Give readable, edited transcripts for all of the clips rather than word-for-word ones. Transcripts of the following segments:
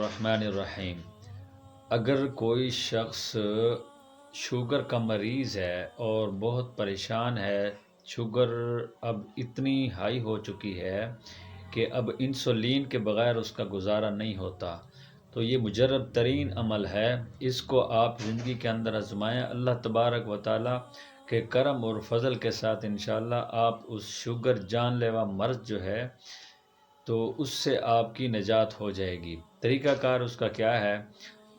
الرحمن الرحیم۔ اگر کوئی شخص شوگر کا مریض ہے اور بہت پریشان ہے، شوگر اب اتنی ہائی ہو چکی ہے کہ اب انسولین کے بغیر اس کا گزارا نہیں ہوتا، تو یہ مجرب ترین عمل ہے۔ اس کو آپ زندگی کے اندر آزمائیں، اللہ تبارک و تعالیٰ کے کرم اور فضل کے ساتھ انشاءاللہ آپ اس شوگر جان لیوا مرض جو ہے تو اس سے آپ کی نجات ہو جائے گی۔ طریقہ کار اس کا کیا ہے؟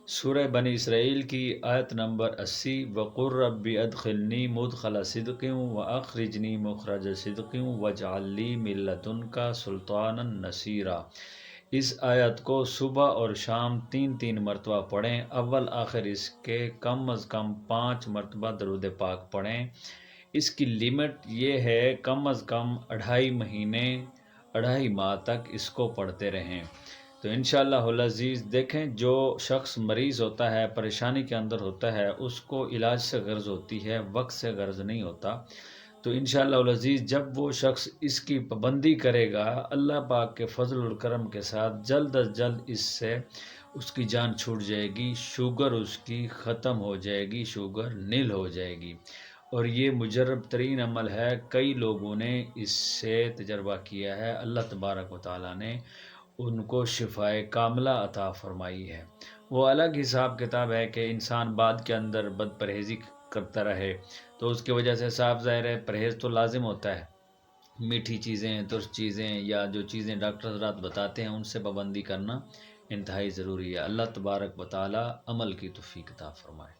سورہ بنی اسرائیل کی آیت نمبر 80، وَقُلْ رَبِّ أَدْخِلْنِي مُدْخَلَ صِدْقٍ وَأَخْرِجْنِي مُخْرَجَ صِدْقٍ وَاجْعَل لِّي مِن لَّدُنكَ سُلْطَانًا نَصِيرًا۔ اس آیت کو صبح اور شام 3 مرتبہ پڑھیں۔ اول آخر اس کے کم از کم 5 مرتبہ درود پاک پڑھیں۔ اس کی لیمٹ یہ ہے کم از کم 2.5 ماہ تک اس کو پڑھتے رہیں، تو انشاءاللہ العزیز دیکھیں جو شخص مریض ہوتا ہے، پریشانی کے اندر ہوتا ہے، اس کو علاج سے غرض ہوتی ہے، وقت سے غرض نہیں ہوتا، تو انشاءاللہ العزیز جب وہ شخص اس کی پابندی کرے گا، اللہ پاک کے فضل و کرم کے ساتھ جلد از جلد اس سے اس کی جان چھوٹ جائے گی، شوگر اس کی ختم ہو جائے گی، شوگر نل ہو جائے گی۔ اور یہ مجرب ترین عمل ہے، کئی لوگوں نے اس سے تجربہ کیا ہے، اللہ تبارک و تعالیٰ نے ان کو شفائے کاملہ عطا فرمائی ہے۔ وہ الگ حساب کتاب ہے کہ انسان بعد کے اندر بد پرہیزی کرتا رہے، تو اس کی وجہ سے صاف ظاہر ہے پرہیز تو لازم ہوتا ہے، میٹھی چیزیں، ترش چیزیں یا جو چیزیں ڈاکٹر حضرات بتاتے ہیں ان سے پابندی کرنا انتہائی ضروری ہے۔ اللہ تبارک و تعالیٰ عمل کی توفیق عطا فرمائے۔